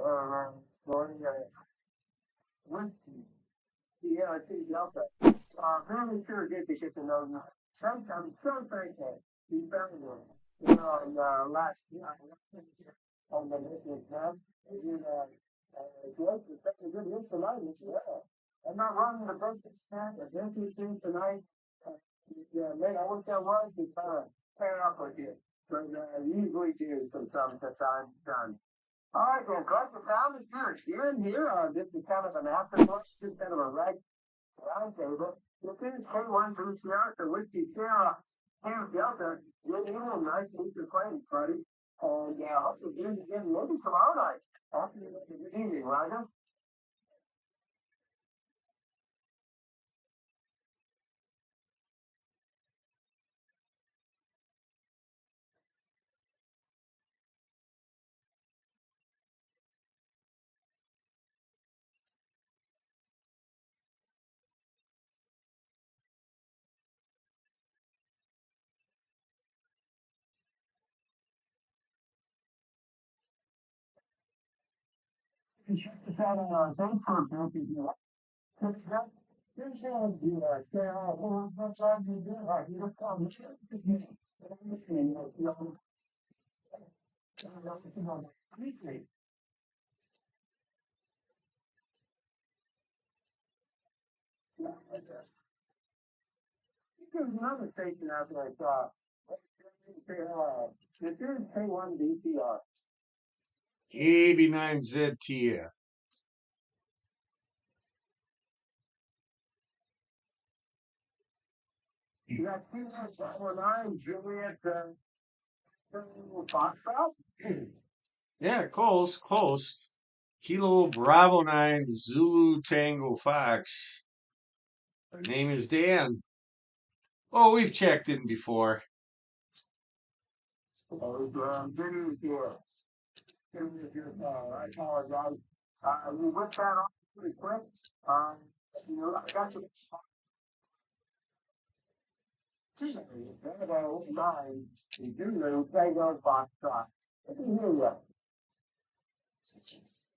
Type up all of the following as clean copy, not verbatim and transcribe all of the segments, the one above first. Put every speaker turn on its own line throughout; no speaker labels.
for whiskey. Yeah, I see Delta. Really sure did to get to know you. I'm so thankful you found me. You know, on last year, on the mission camp, you great, it's such a good news tonight as well. I'm not running the business camp, the business team tonight. Yeah, man, I wish I was to kind of pair up with you. But you usually do from time to time. Done. All right, then, glad you found us here. You're in here. This is kind of an afterthought, just kind of a roundtable. This is K1 BCR, so Whiskey Sierra, Camp Delta. Good evening, nice to meet your acquaintance, buddy. And hope to do it again maybe tomorrow night. After you have a good evening, Roger. You check this out on our Facebook group if you want. It's got this one here. Sarah, what's on you do? You look on the chat with me. I'm listening. Completely. There's another station out there. This is K1 BCR.
AB9ZTF.
You got 249 Juliet Foxtrot?
Yeah, close, close. Kilo Bravo 9 Zulu Tango Fox. Her name is Dan. Oh, we've checked in before.
Good news here. Good news here. I apologize. We whipped that off pretty quick. I got you. Bravo 9 Zulu Tango Foxtrot. I can hear you.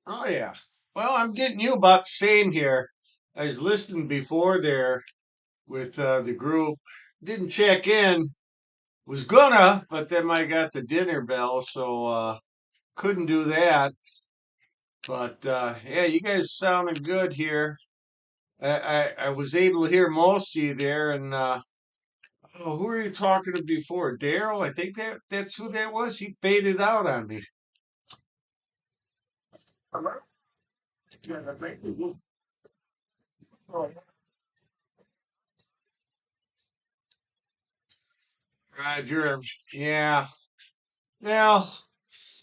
Oh, yeah. Well, I'm getting you about the same here. I was listening before there with the group. Didn't check in. Was gonna, but then I got the dinner bell, so couldn't do that. But yeah, you guys sounded good here. I was able to hear most of you there, and oh, who were you talking to before? Daryl, I think that's who that was. He faded out on me.
Yeah, the great news.
Roger, yeah. Well,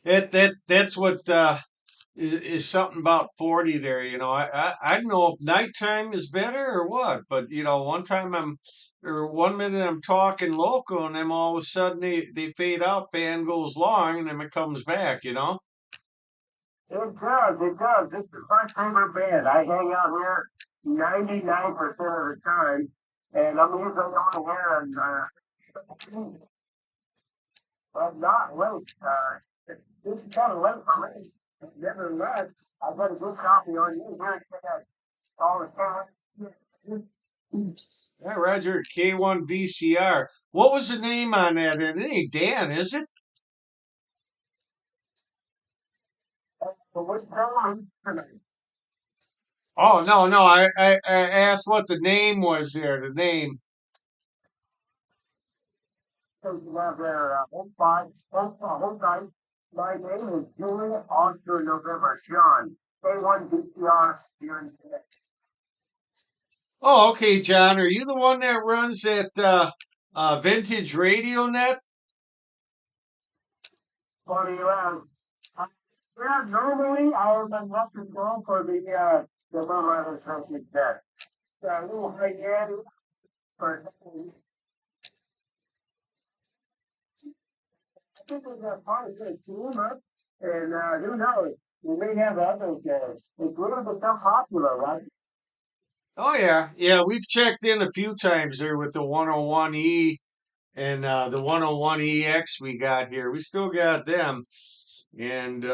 that's what is something about 40 there. I don't know if nighttime is better or what, but one time or 1 minute I'm talking local, and then all of a sudden they fade out, band goes long, and then it comes back.
It does, it does. This is my favorite band. I hang out here 99% of the time, and I'm usually on here and I'm not late. This is kind of late for me. Nevertheless, I've got a good copy on you here all the time.
Yeah, Roger, K1 VCR. What was the name on that? It ain't Dan, is it?
So what's going tonight?
Oh, no, no. I asked what the name was there. The name.
So you have their whole night. My name is Julia Oscar November John. K1 BCR here in Quebec.
Oh, okay, John. Are you the one that runs that Vintage Radio Net?
For the yeah, normally I am an up to go for the Burma Associate test. So a little high end for I think we're gonna probably say team up and who knows? We may have others it's really become popular, right?
Oh, yeah. Yeah, we've checked in a few times there with the 101E and the 101EX we got here. We still got them. And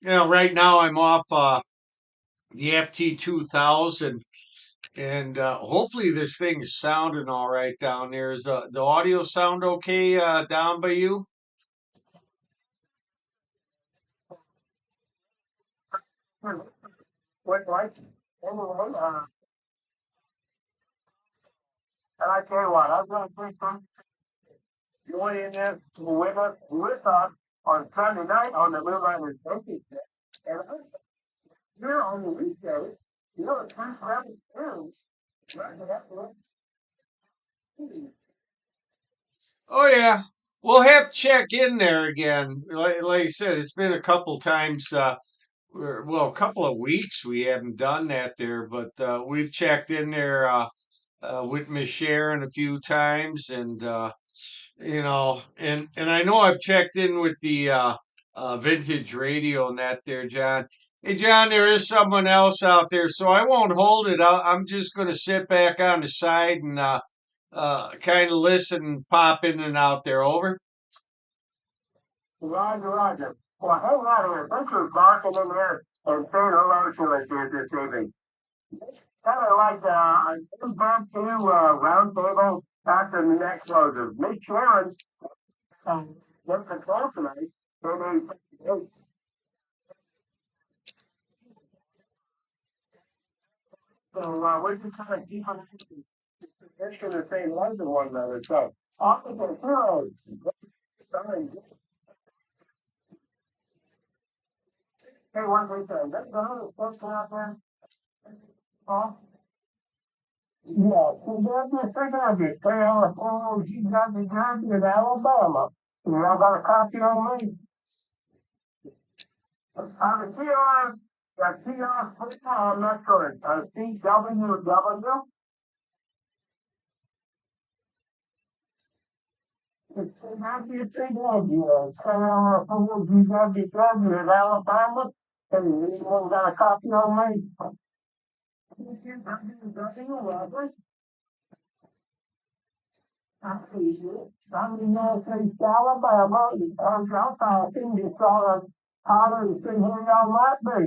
right now I'm off the FT2000, and hopefully this thing is sounding all right down there. Is the audio sound okay down by you?
What like anyway, and I tell you what, I've got a big join in there with us on Sunday night on the Moonlight Adventures. And here on the weekday, the first rabbit tunes, right?
Oh yeah, we'll have to check in there again. Like I said, it's been a couple times. Well, a couple of weeks we haven't done that there, but we've checked in there with Miss Sharon a few times, and and I know I've checked in with the vintage radio net there, John. Hey, John, there is someone else out there, so I won't hold it. I'm just going to sit back on the side and kind of listen, pop in and out there. Over.
Roger, Roger. Well, hang on here. Thanks for barking in there and saying hello to us here this evening. Kind of like impromptu round table after the next closes. Make sure get the call tonight. So we're just kind of keep on position the same lines of one another. So optical heroes. Sorry. Hey, one more time. That's the other folks out there. Paul? Yeah, so there's this thing of it. They are, oh, she got the jersey in Alabama. Y'all got a copy on me? The TR, I'm not sure. CWW? It's not the CW. It's GWW in Alabama. And this one got a copy on me. CW, I'm in United States, Alabama. I'm talking to sort of how to see who y'all might be.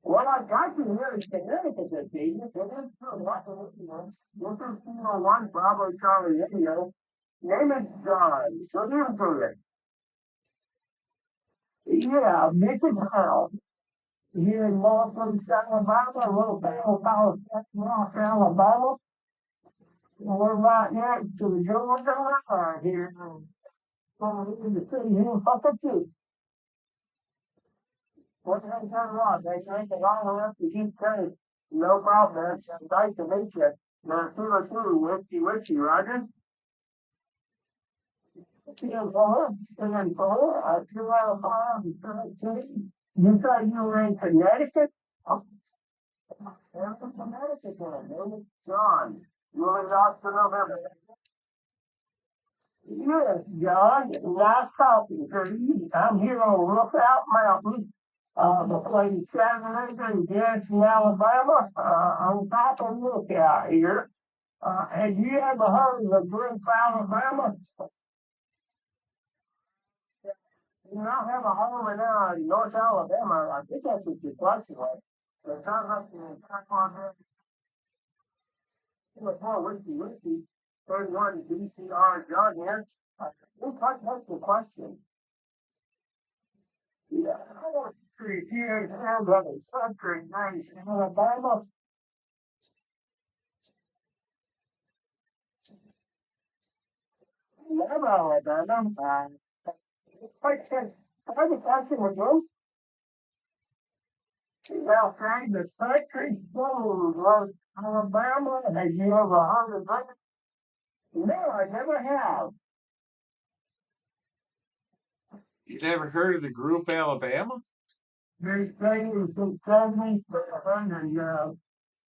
Well, I got you here in Connecticut this evening. It is true. This is 201 Bravo Charlie Radio. Name is John. Good evening to you. Yeah, Mrs. House. Here in Northland, Alabama, a little town called North Alabama. We're right next to the Georgia line here. In the city here, fucking too. What they turn on? They take it all the way up to East Coast. No problem. It's nice to meet you. Now, 202, Whiskey, Roger. 204, 204, 205, 202. You said you were in Connecticut? Oh, I'm from Connecticut, then. Name is John. You were in November. Yes, John, nice talking to you. I'm here on Lookout Mountain, between Chattanooga and Gadsden, Alabama, on top of Lookout here. Have you ever heard of the group Alabama? You not have a home in North Alabama. I think that's what your question was. It sounds like the track on there. Whiskey, 31 BCR John here. What's the question? Yeah, I want to see here and other country, nice in Alabama. Love Alabama. Quite said, I was asking with you. Now, saying the country goes was Alabama. Have you ever heard of that? No, I never have.
You never heard of the group Alabama?
They say it was in 70, and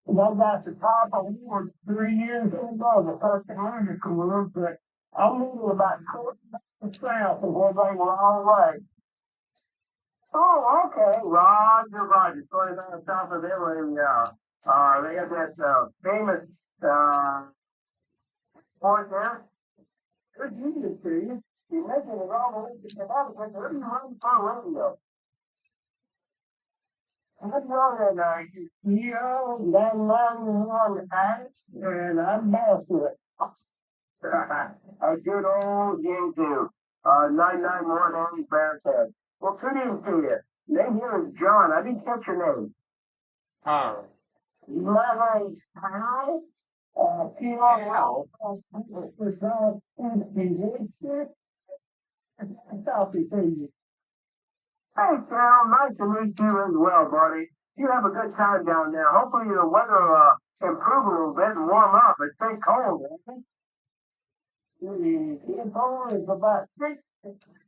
I got the top award 3 years ago, the first American group, but I knew about 40 south of where they were all right. Oh, okay. Roger. 20 miles south of Italy, they have that, famous, port there. Good genius to you. You mentioned it all the way to Connecticut. Where do you run for radio? I'm running a Kilo 991 X, and I'm barefoot. A good old Yankee, 991 Andy Bearcat. Well, good evening to you. Name here is John. I didn't catch your name.
Carl.
My name's Kyle. Kilo, Southie, please. Hey, Carol, nice to meet you as well, buddy. You have a good time down there. Hopefully the weather improve a little bit and warm up. It's been cold, isn't it? The cold is about 6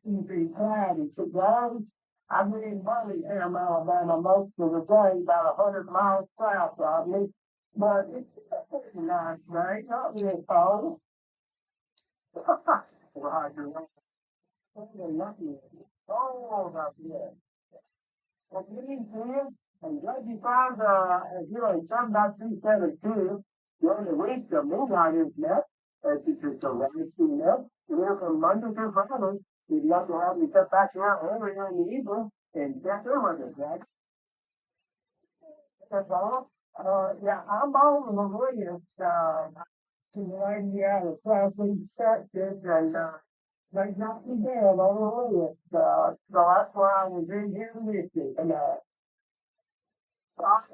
degrees cloudy today. I've been in Birmingham, Alabama most of the day, about 100 miles south of me. But it's a pretty nice day, not really cold. Roger. Nothing. Oh, that's it. Well, good evening to you. I'm glad you found, you know, 7.372 during the week, the moonlight is met. As you just a right to met. We're from Monday through Friday. We'd love to have you get back here earlier in the evening and get there with us, Jack. That's all. Yeah, I'm on the way. To the lady out of Southeast Texas, and, they got me down on the list. So that's why I was in here with you. And,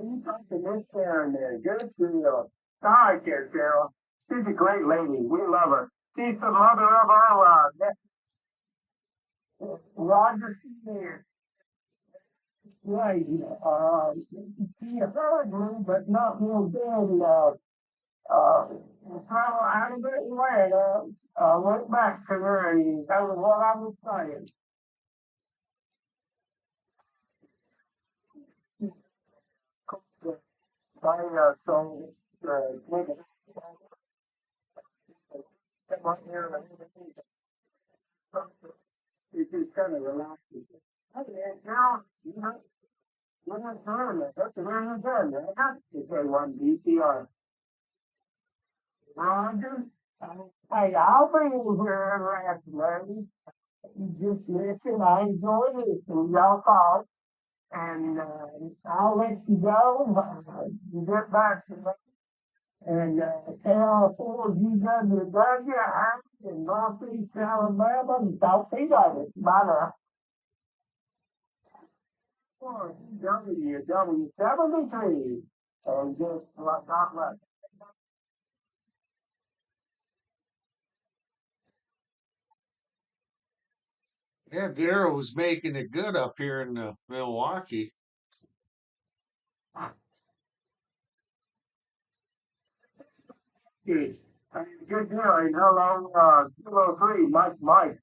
you talked to Miss Sharon there. Good for you. Sorry, dear Carol. She's a great lady. We love her. She's the mother of our, Roger Senior. Lady. She heard me, but not real good. How out of it went, went back to her and that was what I was saying. So, take it. Come on here and it's just kind of relaxing. Okay, now, you know, you're not doing it. That's the way you're doing it. That's the K1 BCR. Roger, hey, I'll be in here afternoon. You just listen. I enjoy listening. Y'all talk. And I'll let you go. You get back to me. And tell Ford UWW in Northeast Alabama and Southeast Iowa. Bye now. WW73. And just like not much.
Yeah, Daryl was making it good up here in Milwaukee.
Good. Good deal. And hello, Kilo 3, Mike.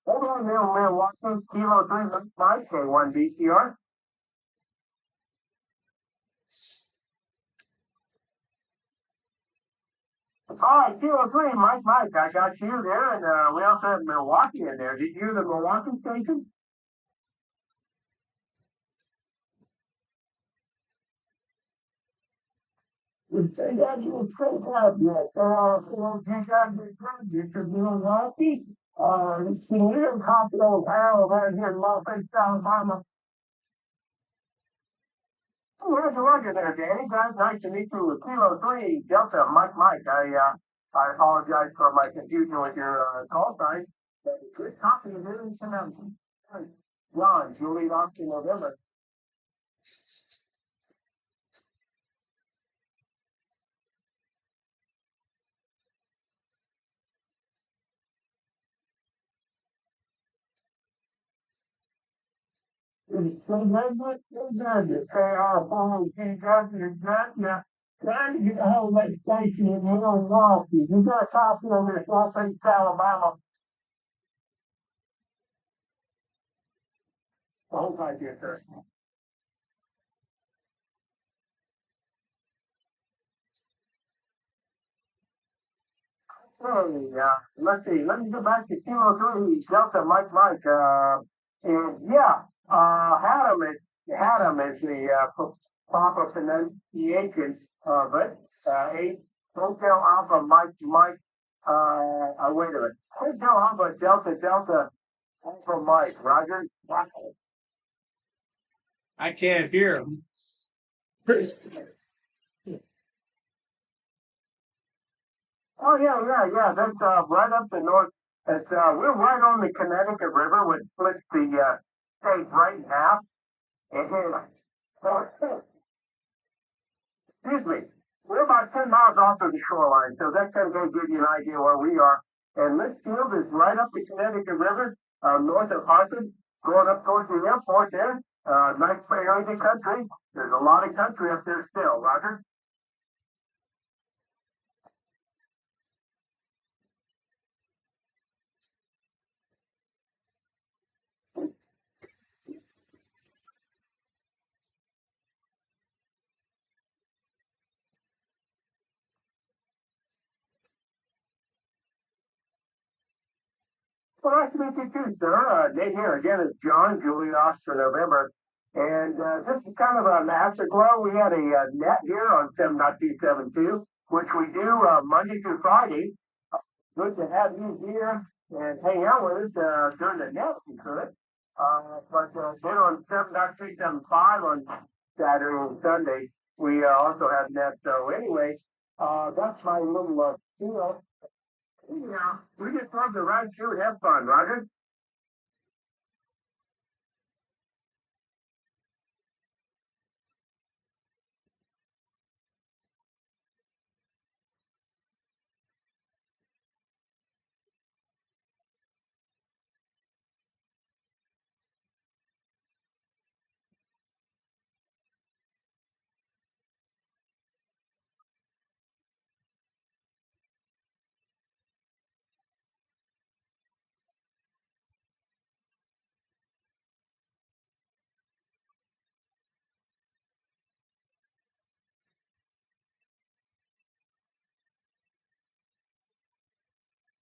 Hold on there, Milwaukee. Kilo 3, Mike, K1 BCR. All right, Kilo 3, Mike. I got you there, and we also have Milwaukee in there. Did you hear the Milwaukee station? They got you straight up yet. So you got your project to Milwaukee. Can you hear Hospital Harold right here in Northeast Alabama? Where's the roger there, Danny? Guys, nice to meet you with Kilo 3, Delta, Mike. I apologize for my confusion with your call sign. But good talking to you. Ron, you'll lead off in November. So that's it. Our phone, he does it, yeah. Trying to get a hold of that station in Milwaukee. You got a copy of this Northeast Alabama. Hold tight here, sir. Hey, let's see. Let me go back to Kilo 3, Delta, Mike. And yeah, Haddam is the proper pronunciation of it. 8, Hotel Alpha, Mike. Wait a minute. Hotel Alpha, Delta, Alpha, Mike. Roger.
I can't hear him.
Oh yeah. That's right up the north. It's we're right on the Connecticut River, which splits the state right in half. And excuse me, we're about 10 miles off of the shoreline, so that's going to give you an idea where we are. And Litchfield is right up the Connecticut River, north of Hartford, going up towards the airport there. Nice area of the country. There's a lot of country up there still, Roger. Well, nice to meet you too, sir. Name here again is John Julius for November. And this is kind of an afterglow. We had a net here on 7.272, which we do Monday through Friday. Good to have you here and hang out with us during the net if you could. But then on 7.375 on Saturday and Sunday, we also have net. So anyway, that's my little deal. Yeah, we just love to ride through and have fun, Roger.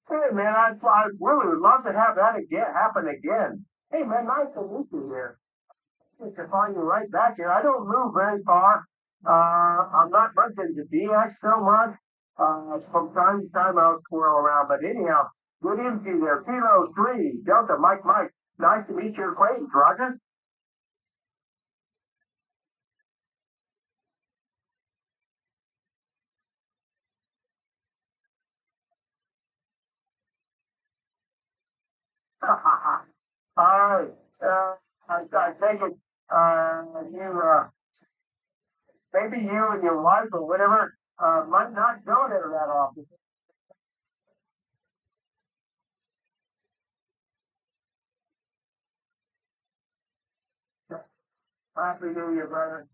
Hey man, I really would love to have that again happen again. Hey man, nice to meet you here. Good to find you right back here. I don't move very far. I'm not much into DX so much. From time to time I'll swirl around, but anyhow, good evening there. Kilo 3, Delta Mike. Nice to meet your acquaintance, Roger. All right. I take it, you, maybe you and your wife or whatever, might not go there that often. Happy New Year, brother.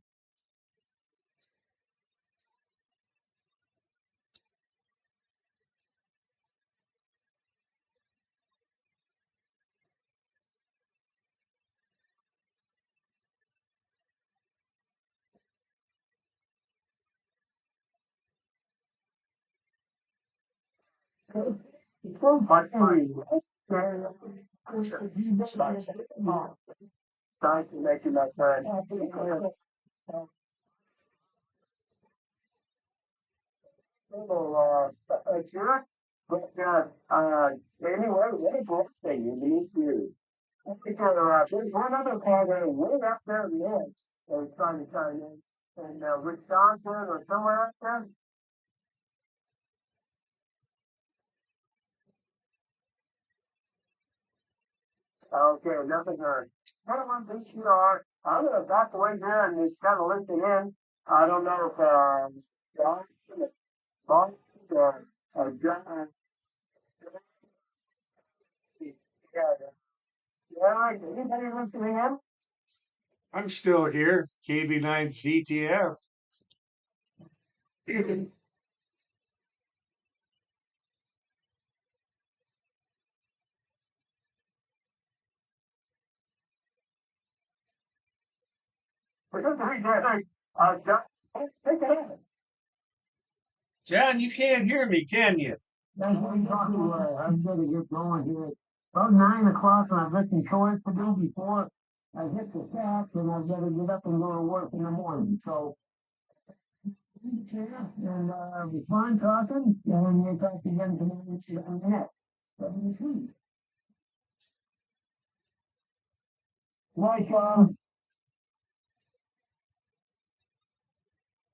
Much fun. Nice to meet you, my friend. Sure. But, anyway, what a birthday you need to. I think there's one other caller way up there in the end. They're trying to chime in Wisconsin or somewhere up there. Okay, nothing heard. Hey, one VCR. I'm gonna back away here and just kind of listen in. I don't know if John, Bob, John, yeah, yeah, anybody listening in?
I'm still here. KB9 CTF.
For some reason, I think, John, take it in.
John, you can't hear me, can you?
That's what I'm talking about. I'm gonna get going here. About 9 o'clock, and I've got some chores to do before I hit the tax, and I've got to get up and go to work in the morning. So, yeah, and it was fun talking, and we'll talk again tonight on the next. 72. Bye, Sean.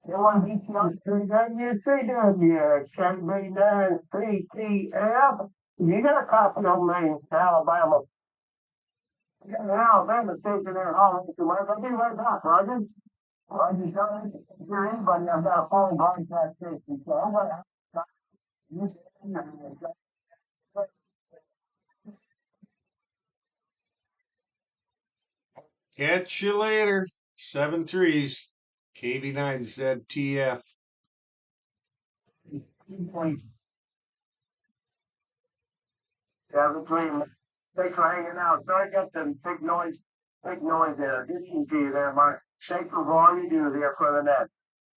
You want to beat you up pretty good? You say that, yeah. Check me down, CTF. You got a copy of me in Alabama. You got an Alabama station there home to work. I'll be right back, Roger. Roger, don't hear anybody. I've got a phone contact station, so I'm going to.
Catch you later. 7-3s. KB9ZTF.
Yeah, between thanks for hanging out. Sorry, I got some big noise in addition to you there, Mark. Thanks for all you do there for the net.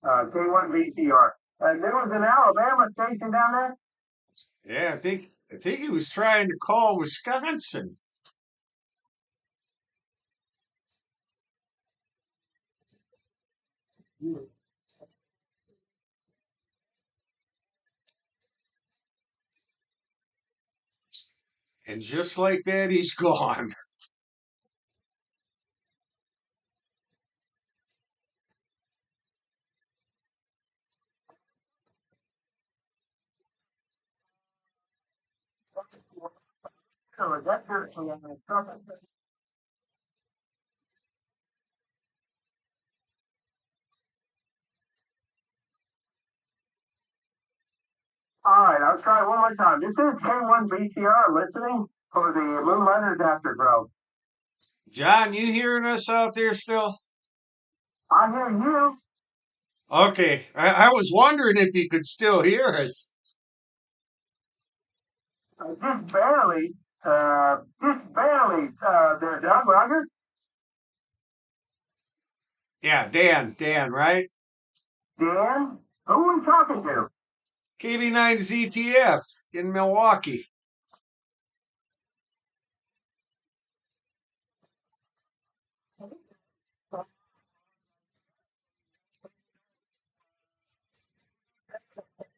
K1 VCR. There was an Alabama station down there.
Yeah, I think he was trying to call Wisconsin. And just like that, he's gone.
So that's certainly on the trumpet. All right, I'll try one more time. This is K1 VCR listening for the Moonlighters Afterglow.
John, you hearing us out there still?
I hear you.
Okay, I was wondering if you could still hear us.
Just barely, there, Doug, Roger.
Yeah, Dan, right?
Dan, who are we talking to?
KB9ZTF in Milwaukee.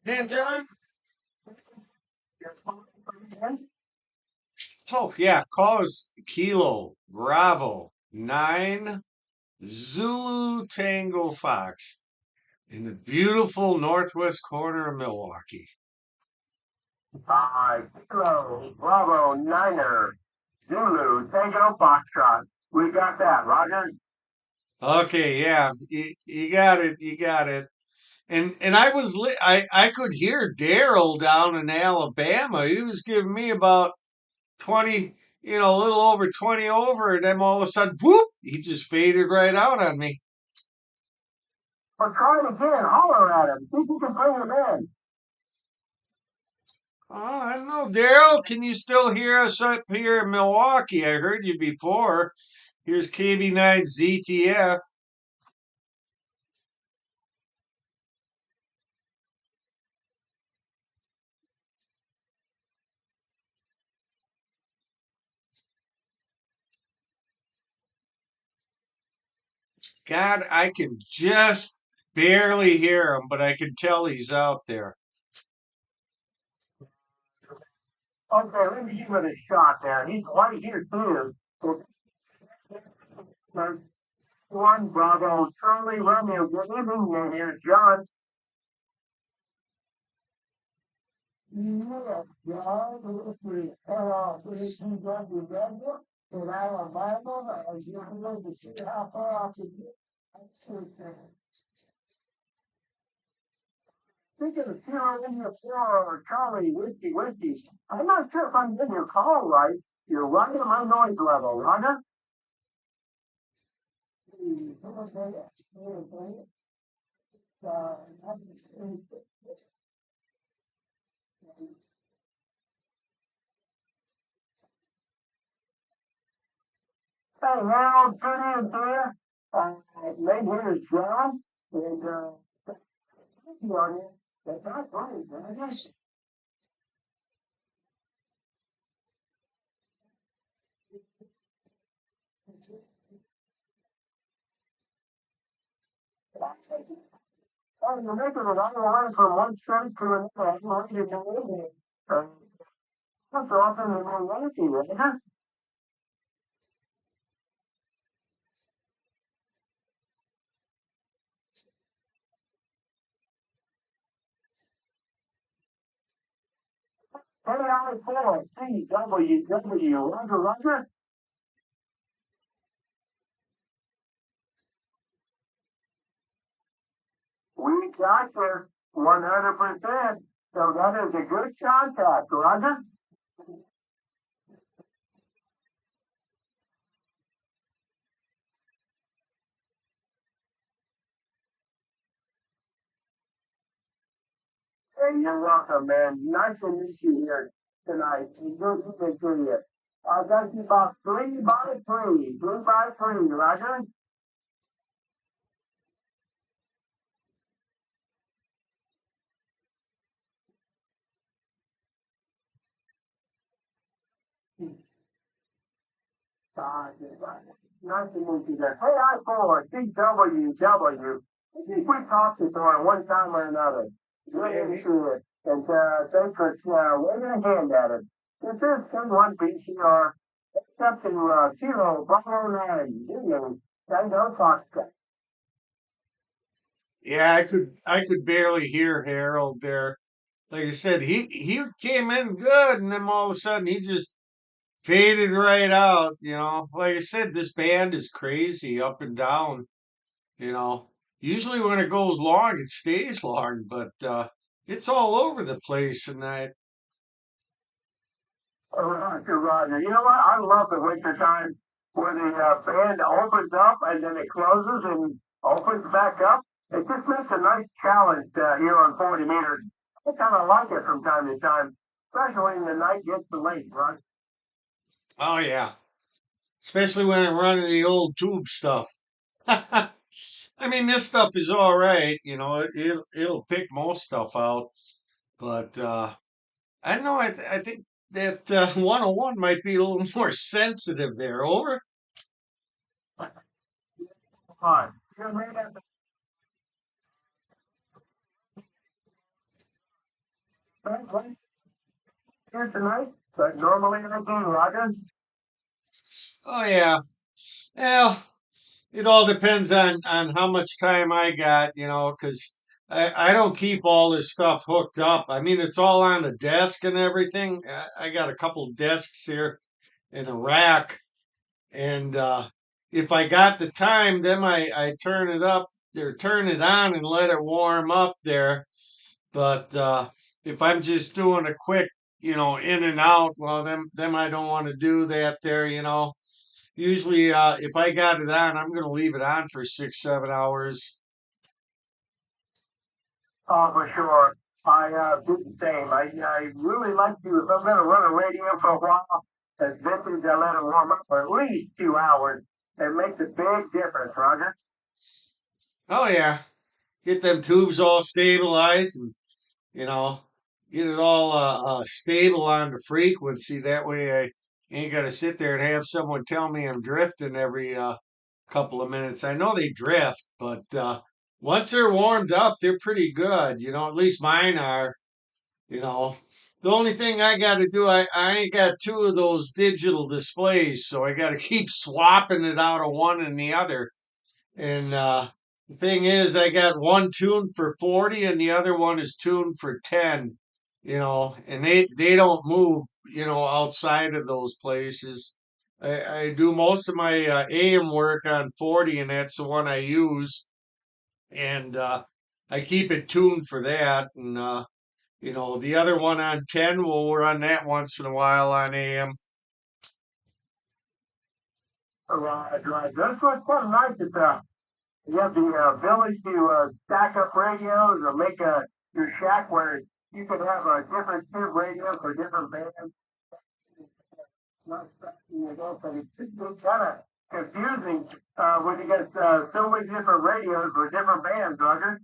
Dan, John? Oh, yeah, call us Kilo Bravo 9 Zulu Tango Fox in the beautiful northwest corner of Milwaukee.
Kilo, Bravo, Niner, Zulu, Tango, Foxtrot. We got that, Roger.
Okay, yeah, you got it, you got it. And I could hear Daryl down in Alabama. He was giving me about 20, a little over 20 over, and then all of a sudden, whoop, he just faded right out on me.
We're trying again. Holler at him. See if you can bring him in.
Oh, I don't know, Daryl, can you still hear us up here in Milwaukee? I heard you before. Here's KB9ZTF. God, I can just barely hear him, but I can tell he's out there.
Okay, let me give it a shot there. He's right here, too. One, Bravo, Charlie, Romeo. Good evening, man. Here's John. Yeah, John, this is PW Radio in Alabama. You're going to see how far I can get. Speaking of Carolina, Florida, Charlie, Whiskey, I'm not sure if I'm getting your call right. You're right at my noise level, Roger. Hey, Harold, good in here. Name here is John, and thank you on you. That's not funny, man. Oh, you're making it all the way from one state to another. I'm ready to know it. That's often in Milwaukee, right? KI4CWW, Roger, Roger. We got you 100%. So that is a good contact, Roger. Hey, you're welcome, man. Nice to meet you here tonight. And good evening to you. I got you about 3 by 3, 3 by 3, Roger. Nice to meet you there. Hey, I4CWW. I think we talked before one time or another. Good to see you. And thanks for waving a hand at it. This is K1BCR, except to Kilo Bravo 9. I know Foxtrot.
Yeah, I could barely hear Harold there. Like I said, he came in good, and then all of a sudden he just faded right out. Like I said, this band is crazy up and down. You know, usually when it goes long, it stays long, but it's all over the place tonight.
Roger, Roger. You know what? I love the winter time where the band opens up and then it closes and opens back up. It just makes a nice challenge here on 40 meters. I kind of like it from time to time, especially when the night gets late, right?
Oh yeah, especially when I'm running the old tube stuff. I mean, this stuff is all right. It'll pick most stuff out, but I don't know. I think that 101 might be a little more sensitive there. Over.
Fine. You made that right here tonight, but normally I do, Roger.
Oh yeah. Well, it all depends on how much time I got. Because I don't keep all this stuff hooked up. I mean, it's all on the desk and everything. I got a couple desks here and a rack. And if I got the time, then I turn it up or turn it on and let it warm up there. But if I'm just doing a quick, in and out, well, then I don't want to do that there. Usually, if I got it on, I'm going to leave it on for 6, 7 hours.
Oh, for sure. I do the same. I really like to, if I'm going to run a radio for a while, as this is I let it warm up for at least 2 hours. It makes a big difference, Roger.
Oh yeah, get them tubes all stabilized and you know get it all stable on the frequency. That way, I ain't got to sit there and have someone tell me I'm drifting every couple of minutes. I know they drift, but once they're warmed up, they're pretty good. At least mine are. You know, the only thing I got to do, I ain't got two of those digital displays, so I got to keep swapping it out of one and the other. And the thing is, I got one tuned for 40 and the other one is tuned for 10, and they don't move, outside of those places. I do most of my AM work on 40, and that's the one I use. And I keep it tuned for that. And, the other one on 10, we'll run that once in a while on AM.
Right, right. That's what's so nice. You have the ability to stack up radios or make your shack where you can have a different tube radio for different bands. Not stacking it up, but it's kind of confusing when you get so many different radios for different bands, Roger.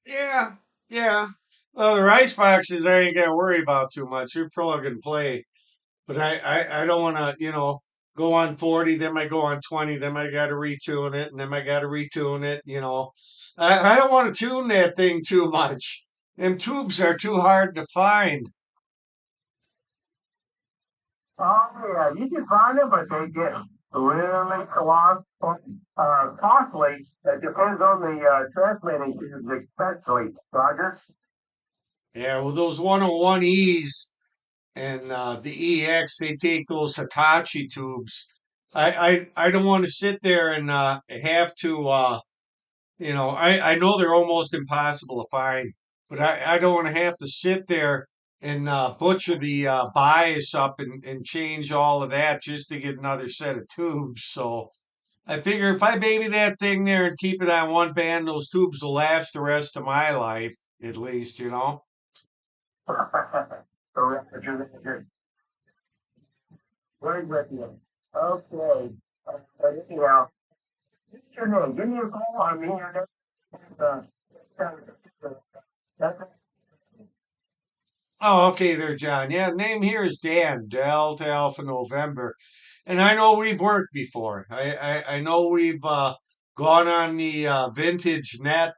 Yeah, yeah. Well, the rice boxes I ain't got to worry about too much. You're plug and play. But I don't want to, go on 40, then I go on 20, then I got to retune it, and then I got to retune it. I don't want to tune that thing too much. Them tubes are too hard to find.
Oh yeah, you can find them, but they get really costly. It depends on the transmitting tubes, especially, Roger.
Yeah, well, those 101Es and the EX, they take those Hitachi tubes. I don't want to sit there and have to, I know they're almost impossible to find, but I don't want to have to sit there and butcher the bias up and change all of that just to get another set of tubes. So I figure if I baby that thing there and keep it on one band, those tubes will last the rest of my life, at least.
Correct. Very good. Okay. But anyhow, what's your name? Give me a call. I mean, your name. Uh, that's
Oh, okay there, John. Yeah, name here is Dan, Delta Alpha November. And I know we've worked before. I know we've gone on the vintage net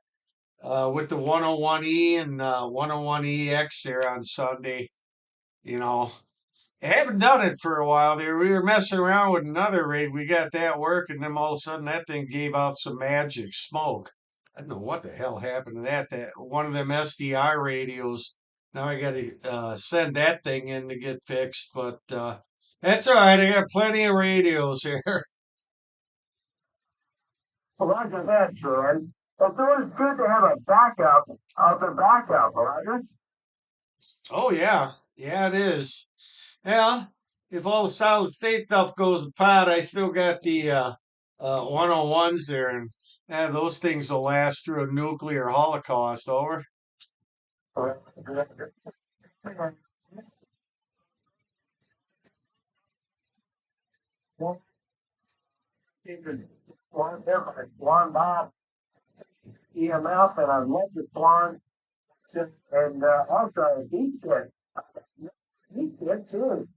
with the 101E and 101EX there on Sunday. You know, I haven't done it for a while there. We were messing around with another rig. We got that working, then all of a sudden that thing gave out some magic smoke. I don't know what the hell happened to that. That one of them SDR radios. Now I got to send that thing in to get fixed, but that's all right. I got plenty of radios here.
Roger that, Troy. It's always good to have a backup of the backup, Roger.
Oh yeah, yeah it is. Yeah, if all the solid state stuff goes apart, I still got the 101s there, and those things will last through a nuclear holocaust. Over.
Swan Bob EMF, and I've loved the Swan, and also Heat Kit. Heat Kit, too.